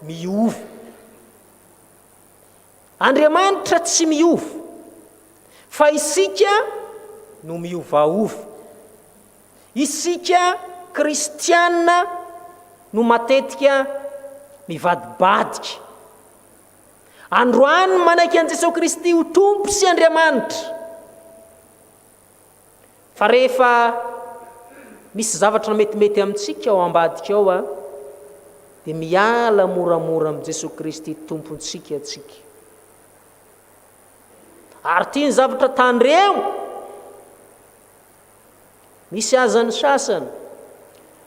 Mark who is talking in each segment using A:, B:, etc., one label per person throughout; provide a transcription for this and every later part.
A: miova. Andriamanitra tsy miova, fa isika no miovaova. Isika kristianina no matetika mivadibadika. Androany manaiky an Jesosy Kristy ho tompo sy Andriamanitra. Fa rehefa misy zavatra metimety amintsika ao ambadika ao dia miala moramora amin'ny Jesosy Kristy tompontsika atsika. Ary tia ny zavatra tandreo, misy azany sasany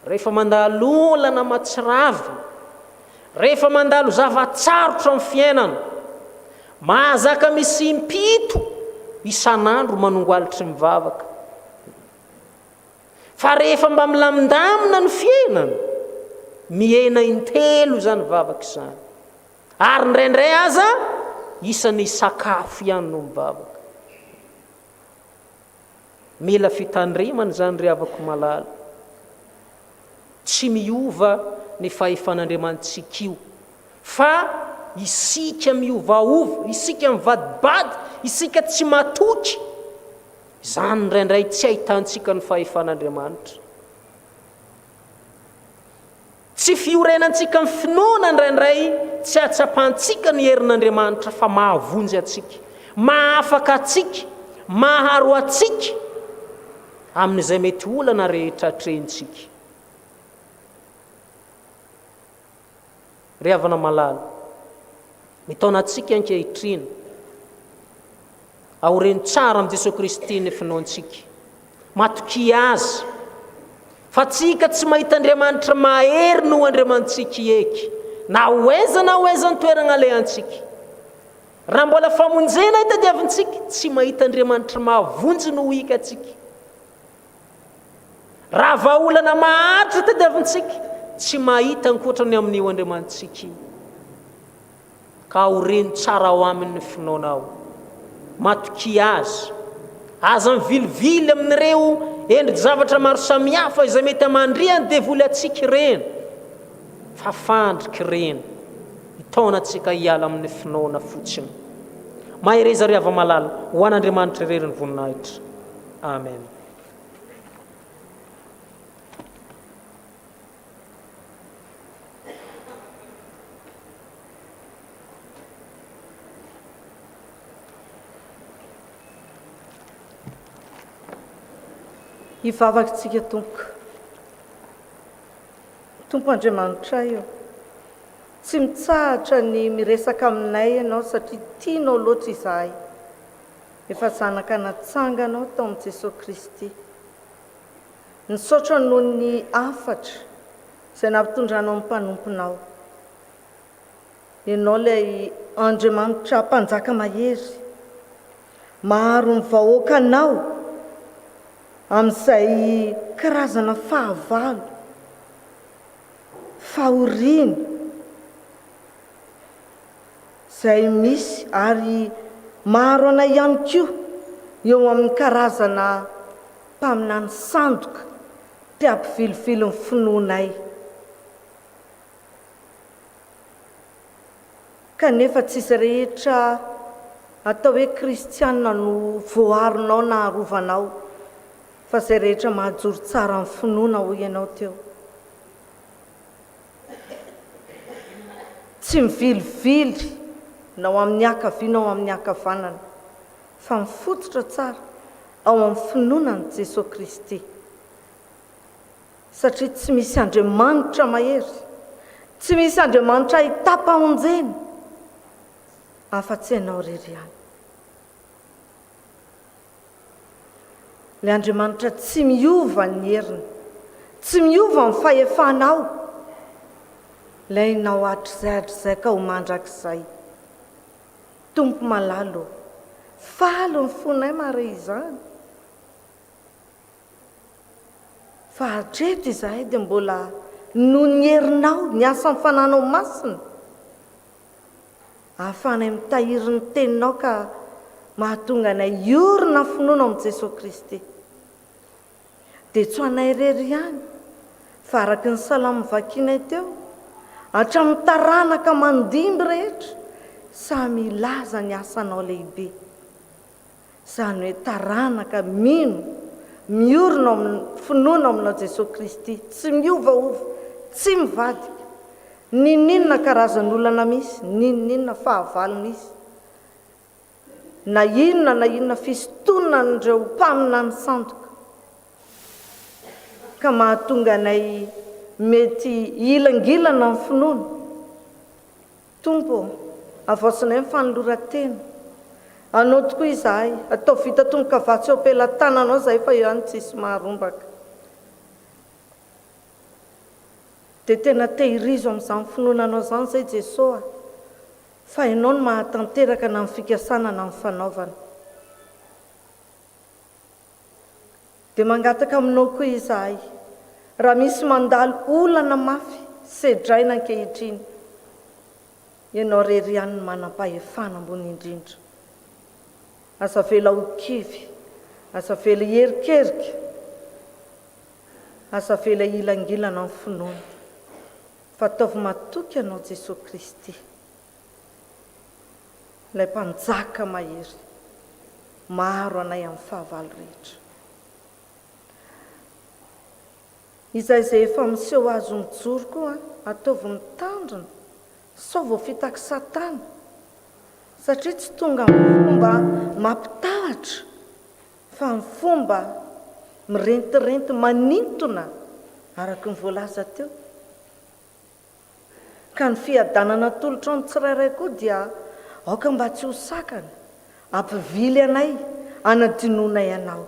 A: rehefa mandalo olana matsiravy, rehefa mandalo zavatsarotra amin'ny fiainana, mahazaka misy impito isan'andro manongoalitry mivavaka. Fa rehefa mba milamindamina ny fiainana, mihena intelo zany vavaka izany. Ary ndraindray aza isan'ny sakafo ihany no mivavaka. Mila fitandrimana zany ry havako malala. Tsy miova ny fahefan'Andriamantsika io, fa isika miovaova, isika mivadibady, isika tsy matoky. Zany ndraindray tsy ahitantsika ny fahefan'Andriamanitra. Tsy fiorenantsika ny finoana ndraindray tsy atsapantsika ny herin'Andriamanitra, fa mahavonjy atsika, mahafaka atsika, maharo atsika amin'izay mety olana rehetra atrentsika. Ry havana malala, mitaona atsika ankehitriny aoreny tsara amin'ny Jesosy Kristy ny finoantsika, matoky azy. Fa tsika tsy mahita Andriamanitra mahery no Andriamantsika eky, na hoeza ny toerana alehantsika. Raha mbola famonjena hitadiavintsika, tsy mahita Andriamanitra mahavonjy no hika atsika. Raha vahaolana maharitra hitadiavintsika, tsy mahita ankoatrany amin'io Andriamantsika io. Ka aoreny tsara ao amin'ny finoana ao, matoky azy, aza mivilivily amin'ireo endry zavatra maro samihafa izay mety amandriany devoly atsika ireny, fa fandriky ireny hitaona atsika hiala amin'ny finoana fotsiny. Mahereza ry hava malala ho an'Andriamanitra irery ny voninahitra. Amen.
B: Hivavakintsika Tompo Andriamanitra io, tsy mitsahatra ny miresaka aminay ianao satria tianao loatra izahay. Efa zanaka natsangana tao amin'ny Jesosy Kristy. Nisaotra noho ny afatra izay nampitondranao amin'ny mpanomponao. Ianao ilay Andriamanitra mpanjaka mahery, maharo ny vahoakanao amin'izay karazana fahavalo, fahoriana izay misy, ary maharo anay ihany koa eo amin'ny karazana mpaminany sandoka mpiampivilivily ny finoanay. Kanefa tsisy rehetra atao hoe kristianina no voaharonao na arovanao, fa izay rehetra mahajoro tsara ny finoana ho ianao teo. Tsy mivilivily na ao amin'ny akavia na ao amin'ny akavanana, fa mifototra tsara ao amin'ny finoanan'i Jesosy Kristy. Satria tsy misy Andriamanitra mahery, tsy misy Andriamanitra hitapa-honjena afa-tsy ianao irery ihany. Ilay Andriamanitra tsy miova ny heriny, tsy miova ny fahefanao. Ilainao hatrizay ka ho mandrakizay. Tompo malalo, falo ny fonay mare izany. Fa hatreto izahay dia mbola noho ny herinao, ny asa ny fananao masina, ahafahanay mitahiry ny teninao ka mahatonga anay iorina finoana amin'ny Jesosy Kristy. Dia tsy ho anay irery ihany, fa araky ny salamo vakianay teo, hatramin'ny taranaka mandimby rehetra samy ilaza ny asanao lehibe. Izany hoe taranaka mino miorona amin'ny finoana aminao Jesosy Kristy, tsy miovaova, tsy mivadika. Ninona karazan'olana misy, ninona fahavalo misy, na inona fisontonana n'ireo mpamina ny sandoka, ka mahatonga anay mety ilangilana ny finoana. Tompo, avaosinay ny fanoloran-tena. Anao tokoa izahay, atao vita tongoka-vatsy eo am-pelantananao izahay fa ihany tsisy maharombaka. Dia tena tehirizo amin'izany finoananao izany izay Jesosy, fa ianao no mahatanteraka na ny fikasana na ny fanaovana. Dia mangataka aminao koa izahay, raha misy mandalo olana mafy sedraina ankehitriny, ianao rery ihany no manam-pahefana ambony indrindra. Asa vela ho kivy, asa vela herikerika, asa vela ilangilana amin'ny finoana. Fataovy matoky ianao Jesosy Kristy, ilay mpanjaka mahery, maro anay amin'ny fahavalo rehetra. Izay efa miseho azo mijoro koa, ataovy mitandrina, sao vao fitaky Satana, satria tsy tonga amin'ny fomba mampitahotra, fa amin'ny fomba mirentirenty manintona araka ny voalaza teo. Ka ny fiadanana tolotra amin'ny tsirairay koa dia aoka mba tsy ho sakana, ampivily anay, anadinonay anao.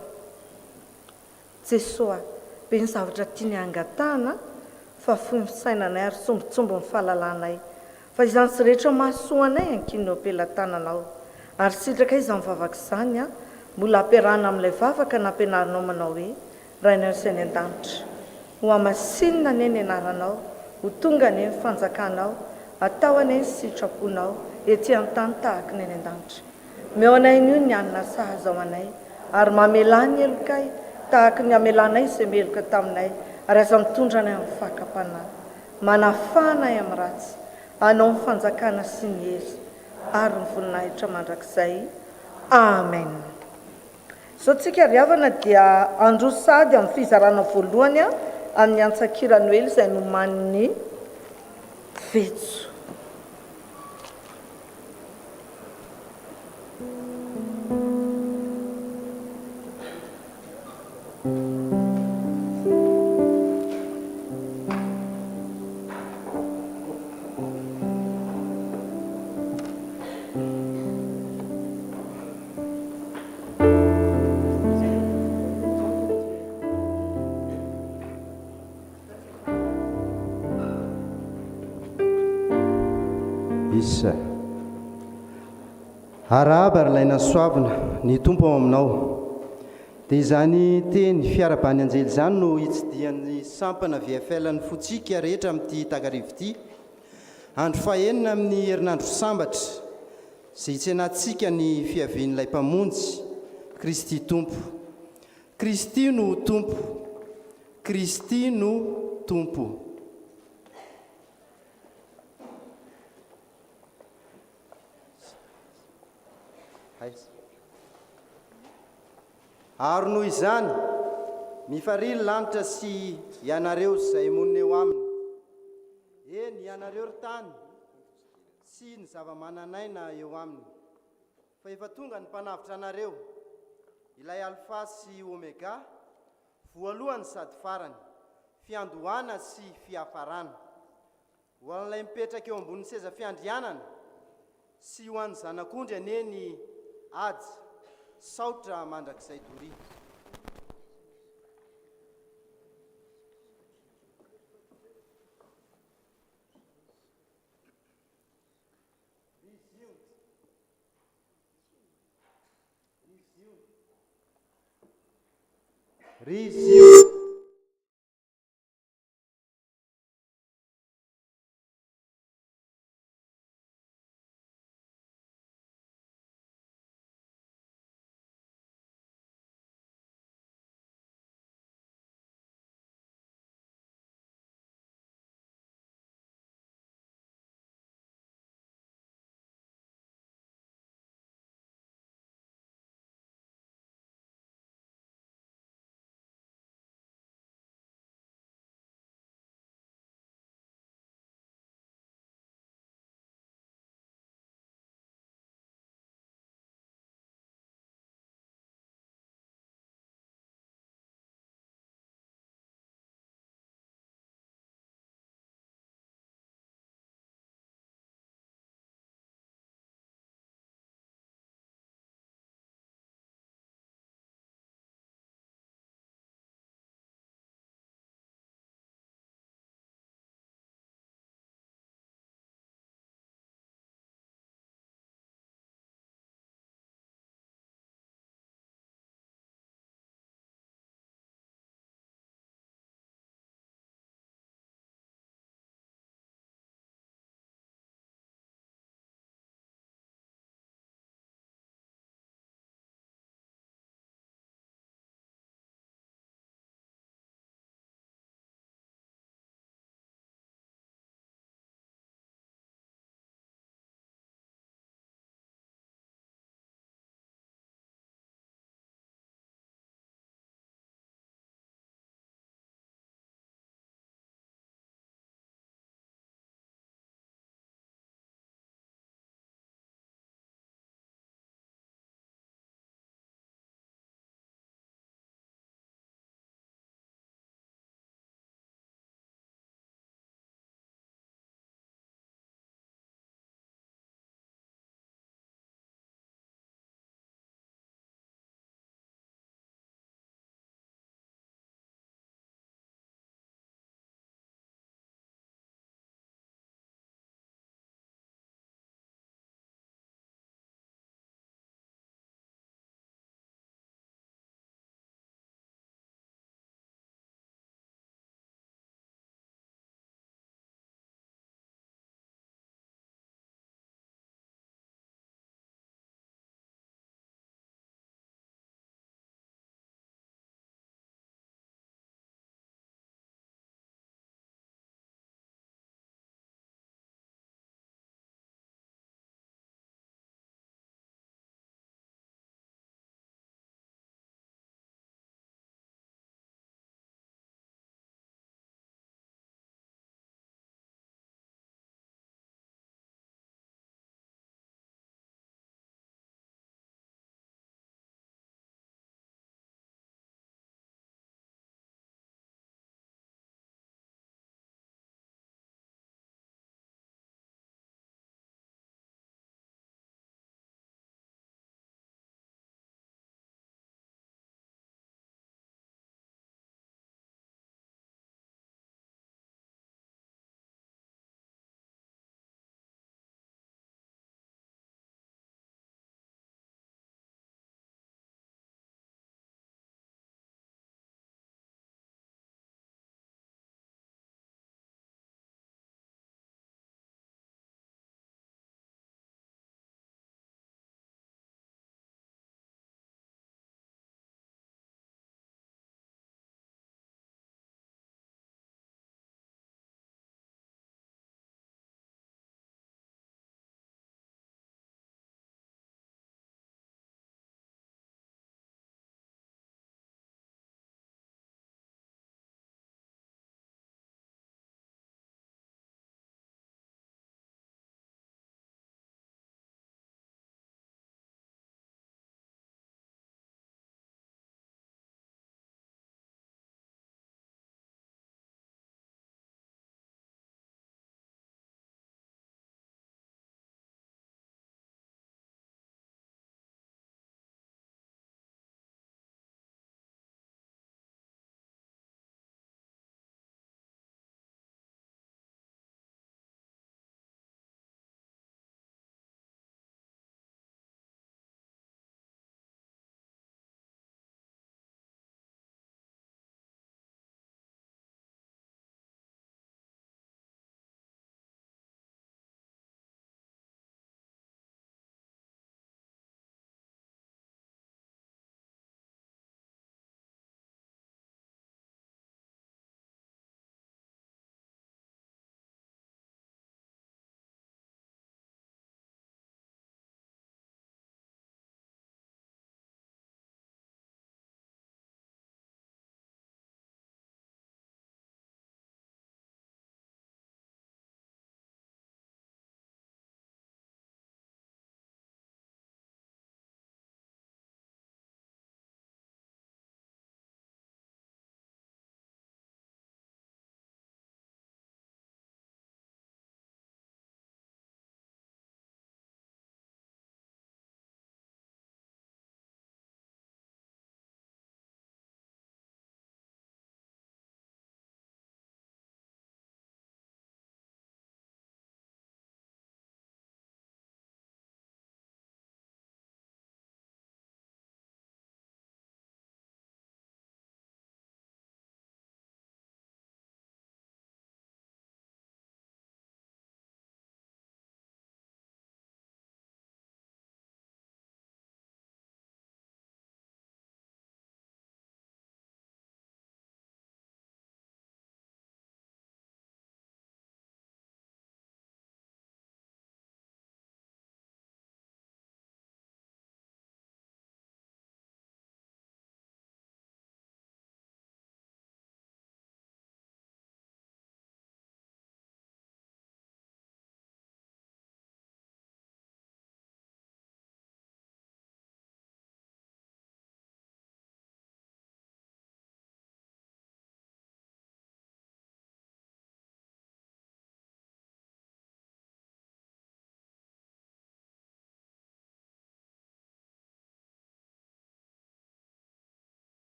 B: Jesosy, be ny zavatra tiany angatahana, fa fohy fisainanay ary sombotsombo ny fahalalànay. Fa izany sy rehetra mahasoa anay ankinao am-pelantananao. Ary sitraka izany vavaka izany, mbola ampiarahana amin'ilay vavaka nampianarinao manao hoe, Rainao sy any an-danitra, ho amasinina anie ny anaranao, ho tonga anie ny fanjakanao, atao anie ny sitraponao, ety amin'ny tany tahaka ny any an-danitra. Meo anay io ny anina sahaza ao anay, ary mamela ny elokay, tahaka ny amelanay izay meloka taminay, ary aza mitondra anay amin'ny fakapanahy. Manafanay amin'ny ratsy, anao ny fanjakana sy ny hery, ary ny voninahitra mandrakizay. Amen. Zao tsika riavana dia andro sady amin'ny fizarana voalohany amin'ny antsakirany hoe izay noman'ny vetso.
C: Arahaba ary laina soavina ny tompo ao aminao. Dia izany teny fiarabany anjely izany no hitsidian'ny Sampana VFL-ny fotsika rehetra amin'ity takarivo ity. Andro fahenina amin'ny herinandro sambatra izay hitsenatsika ny fiavian'ilay mpamonjy Kristy Tompo. Kristy no Tompo. Kristy no Tompo. Ary noho izany, mifarily lanitra sy ianareo izay monina eo aminy. Eny, ianareo ry tany sy ny zava-mananaina eo aminy. Fa efa tonga ny mpanavitra anareo, ilay alfa sy omega, voalohany sady farany, fiandohana sy fiafarana. Ho an'ilay mipetraka eo ambonin'ny seza fiandrianana, sy ho an'ny zanak'ondry aneny ady, saotra mandrakizay doria. Rizio.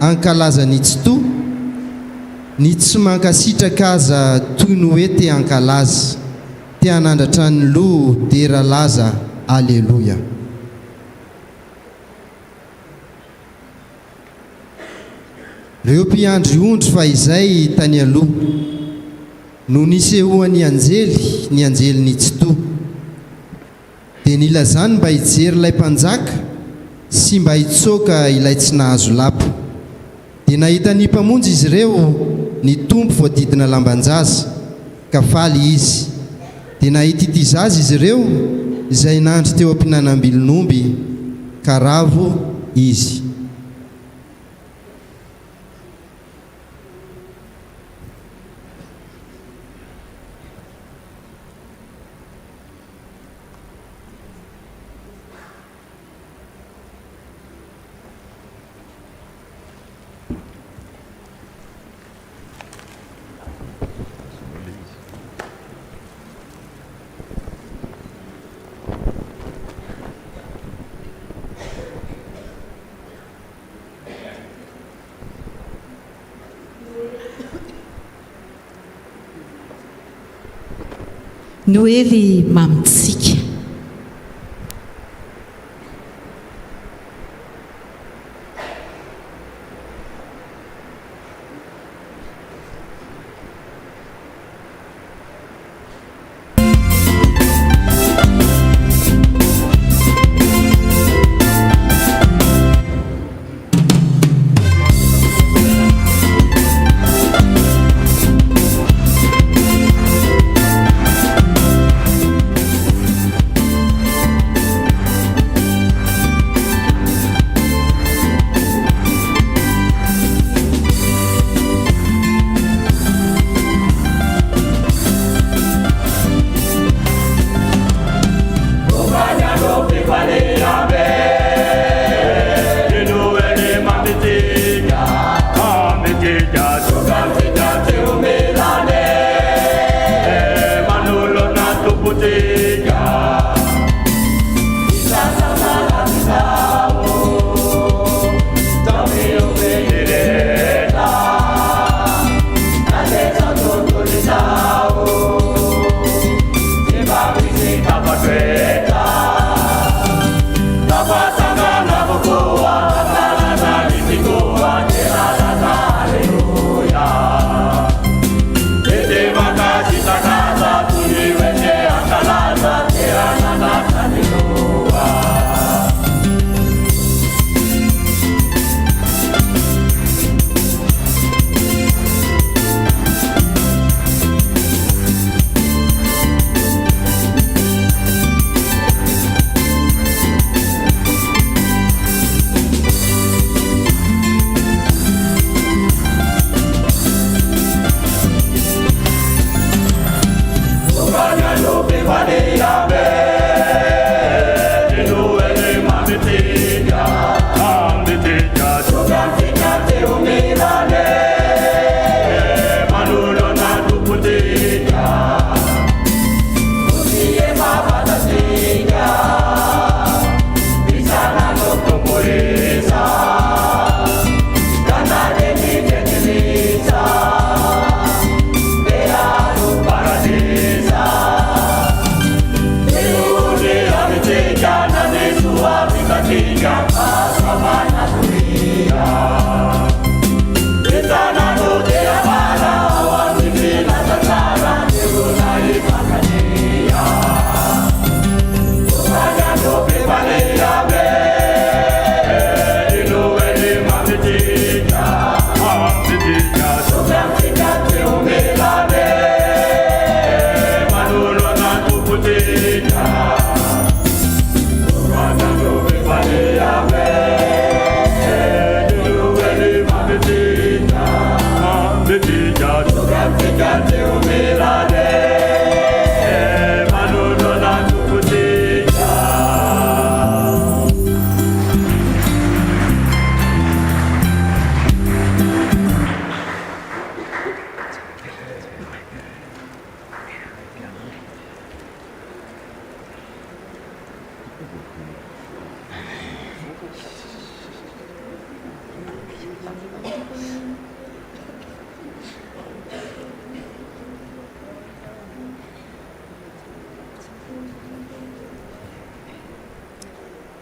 C: ankalaza ny tsito ny tsy mankasitraka aza toy ny hoe te ankalaza te hanandratra ny loha dera laza. Aleloia. Reo mpiandry ondry fa izay tany aloha no nisehoan'ny anjely ny anjely ny tsito dia nilazany mba hijery ilay mpanjaka sy mba hitsoaka ilay tsy nahazo lapa. Dia nahita ny mpamonjy izy ireo ny tompo voadidina lambanjaza ka faly izy. Dia nahita ity zaza izy ireo izay nandry teo am-pinanam-bilon'omby ka ravo izy.
D: Noely mamitsika.
E: Hallelujah.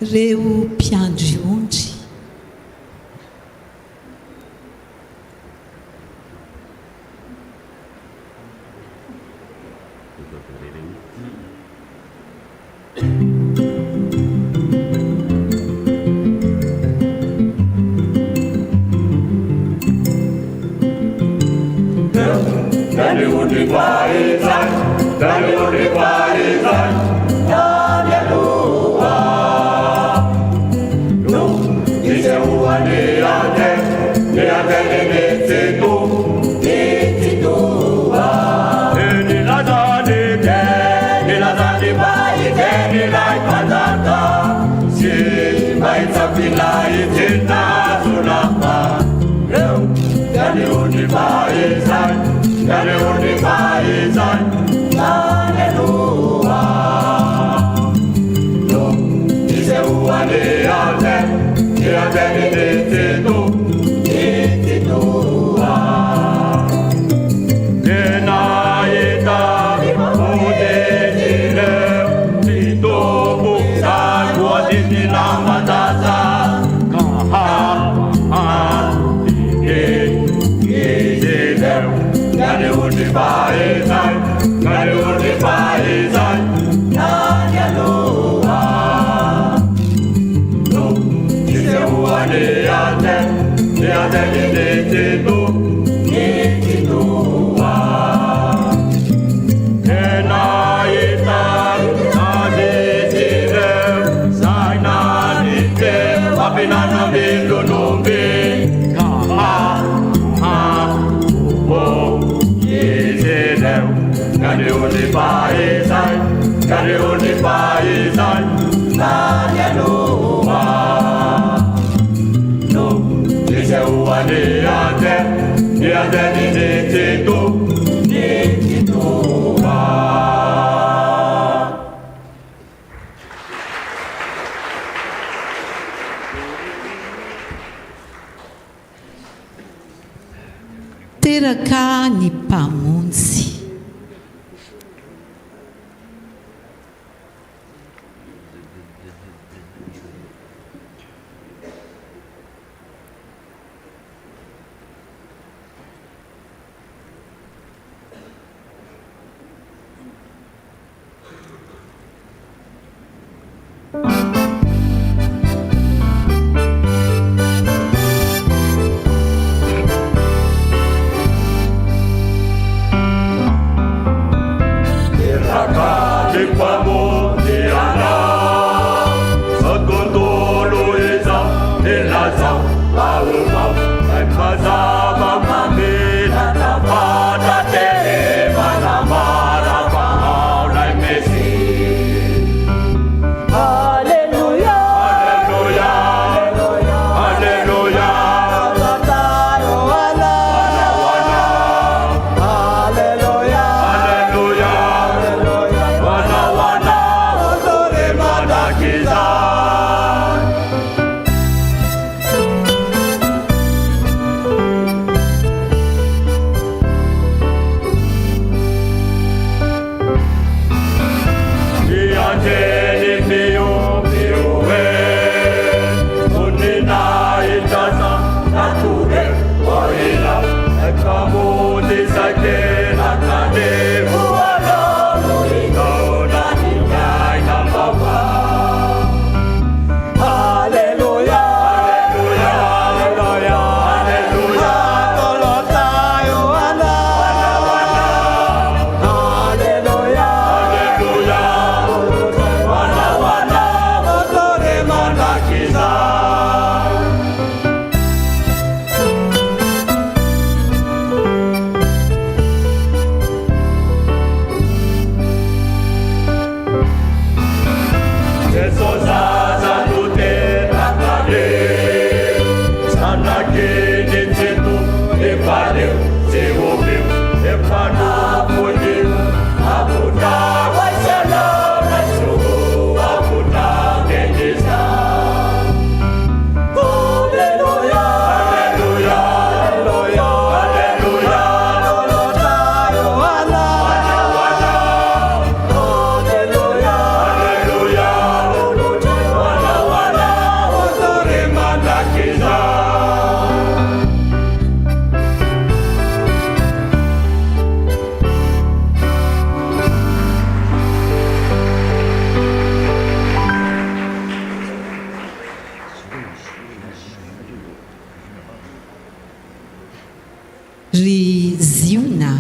D: reo mpiandry ondry. Teraka ny mpamonjy. ry ziona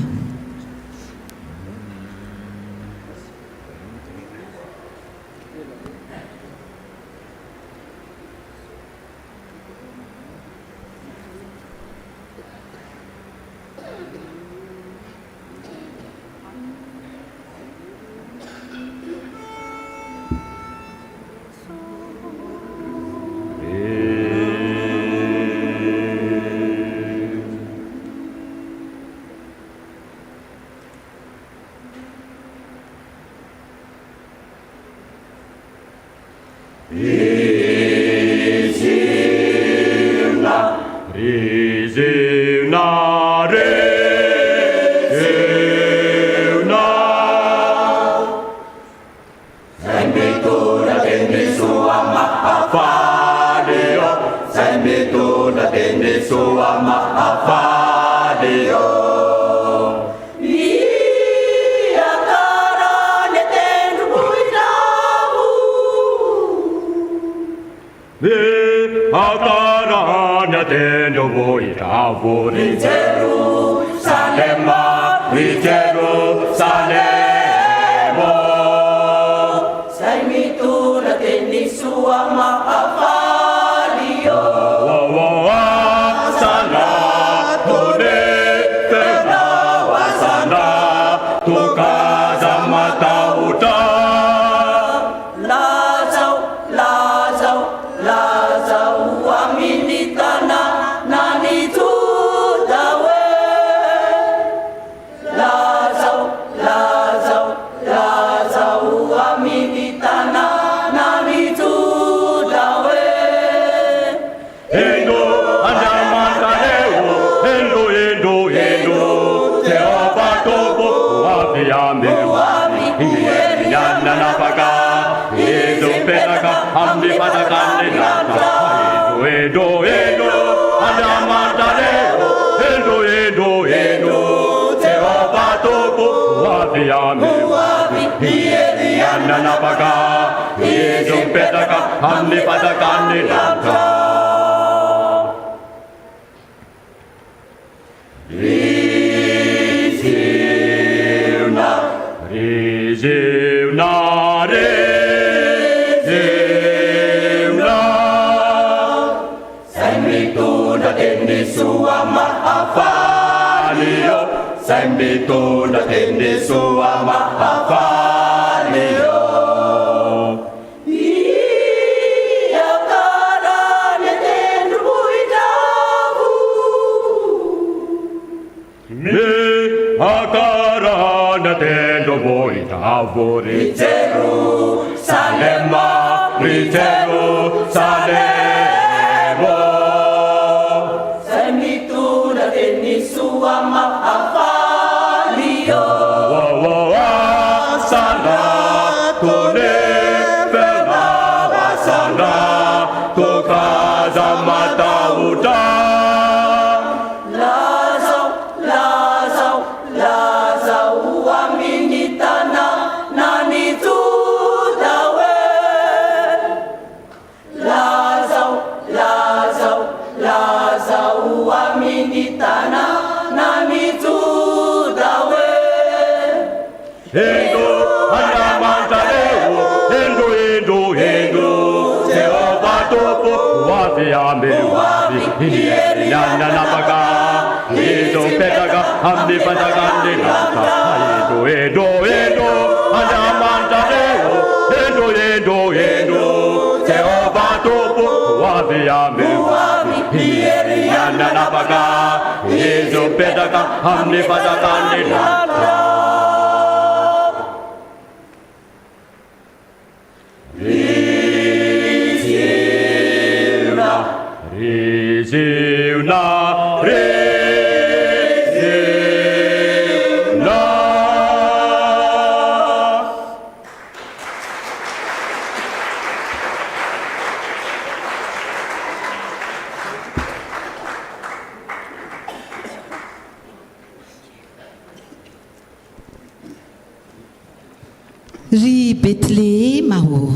D: ry Betlehema o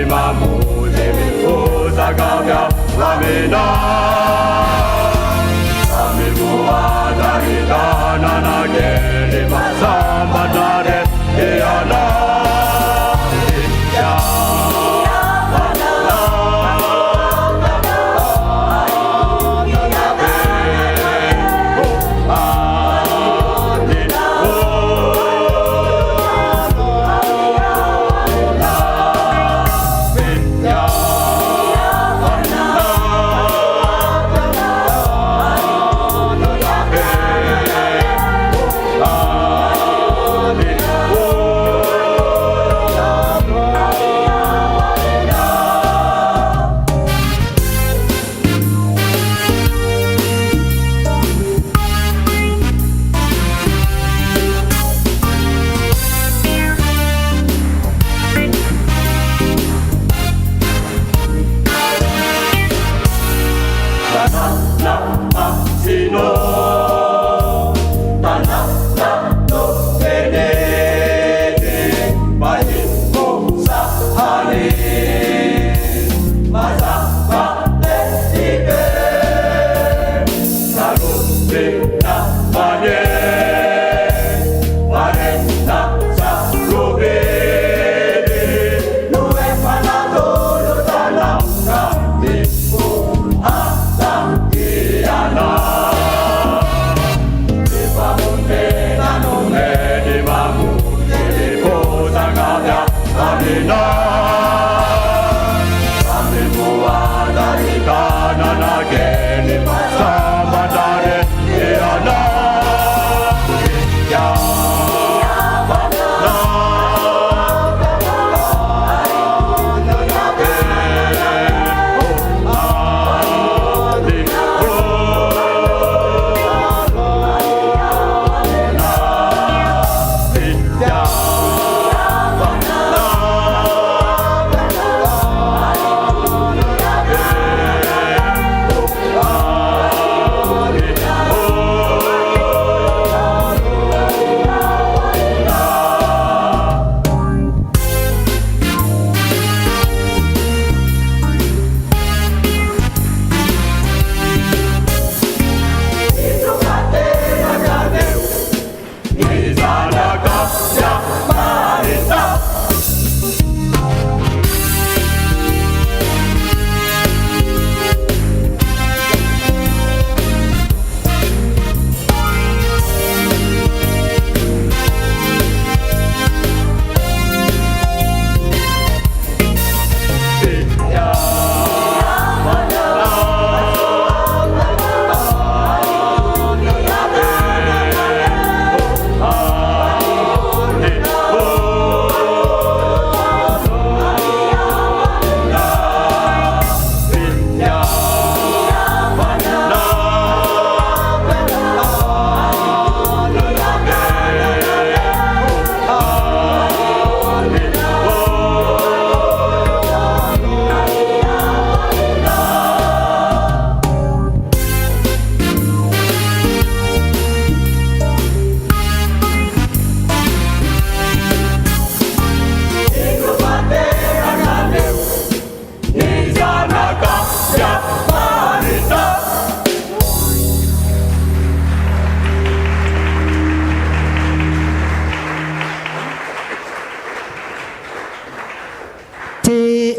E: mamudy mifozakavya vamina amivuadahitananageli masambatare iana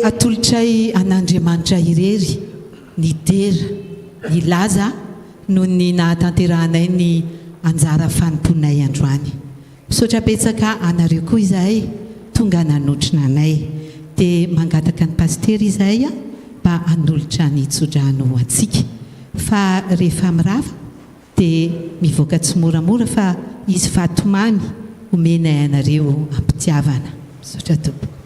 D: atolotray an'Andriamanitra irery ny tera ny laza no ny nahatanterahanay ny anjara fanomponay androany. Misaotra betsaka anareo koa izahay tonga nanotrina anay dia mangataka ny pastery izahay mba hanolotra ny tsodrano antsika fa rehefa mirava dia mivoaka tsy moramora fa izy fatomamy omenay anareo ampitiavana. Misaotra Tompo.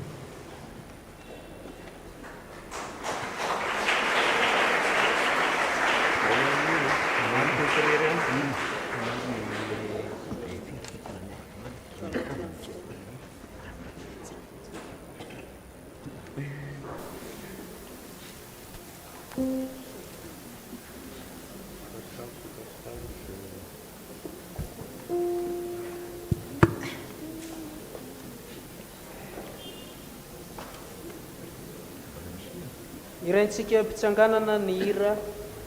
A: iraintsika mpitsanganana ny hira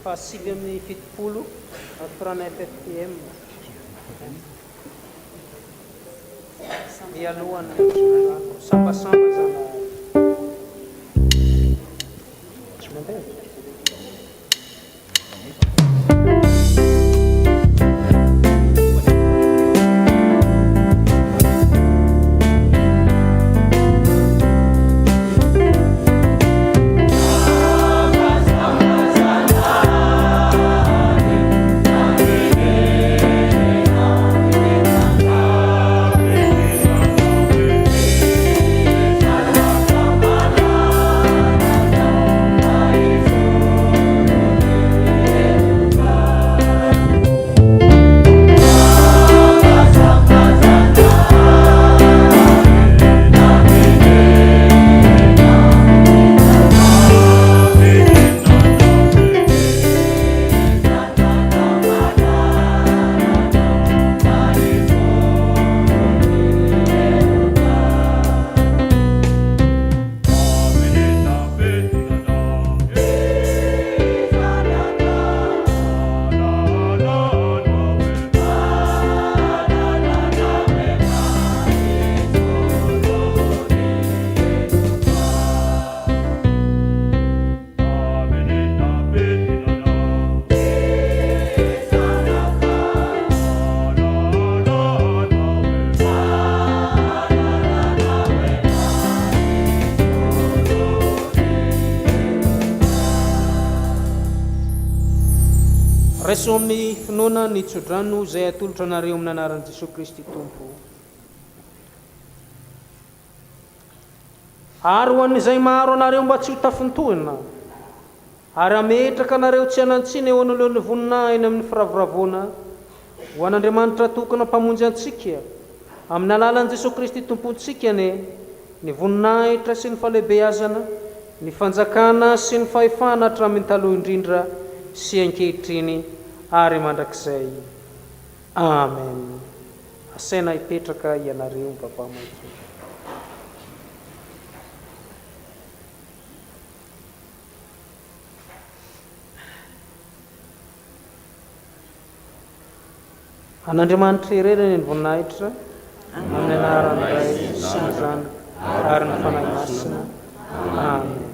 A: fa 7 amin'ny 70 atorana FFPM mialohan'ny sambasamba zana tsy mandeha. Raiso amin'ny finoana ny tsodrano izay atolotra anareo amin'ny anaran'i Jesosy Kristy Tompo. Ary ho an'izay maro anareo mba tsy ho tafintohina, ary ametraka anareo tsy hanantsina eo anoloan'ny voninahiny amin'ny firavoravoana ho an'Andriamanitra tokana mpamonjy antsika amin'ny alalan'i Jesosy Kristy Tompontsika ny voninahitra sy ny falehibeazana, ny fanjakana sy ny fahefana hatramin'ny taloha indrindra sy ankehitriny ary mandrakizay. Amen. Asaina hipetraka ianareo Baba maitso. An'Andriamanitra ireny ny voninahitra amin'ny anaran'ny Ray sy ny Zanaka ary ny fanahy masina. Amen.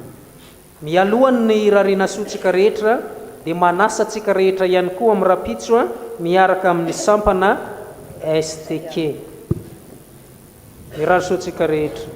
A: Mialohan'ny ny rariana sotsika rehetra dia manasa tsika rehetra ihany koa amin'ny rapitso miaraka amin'ny Sampana STK. Mirary sotsika rehetra.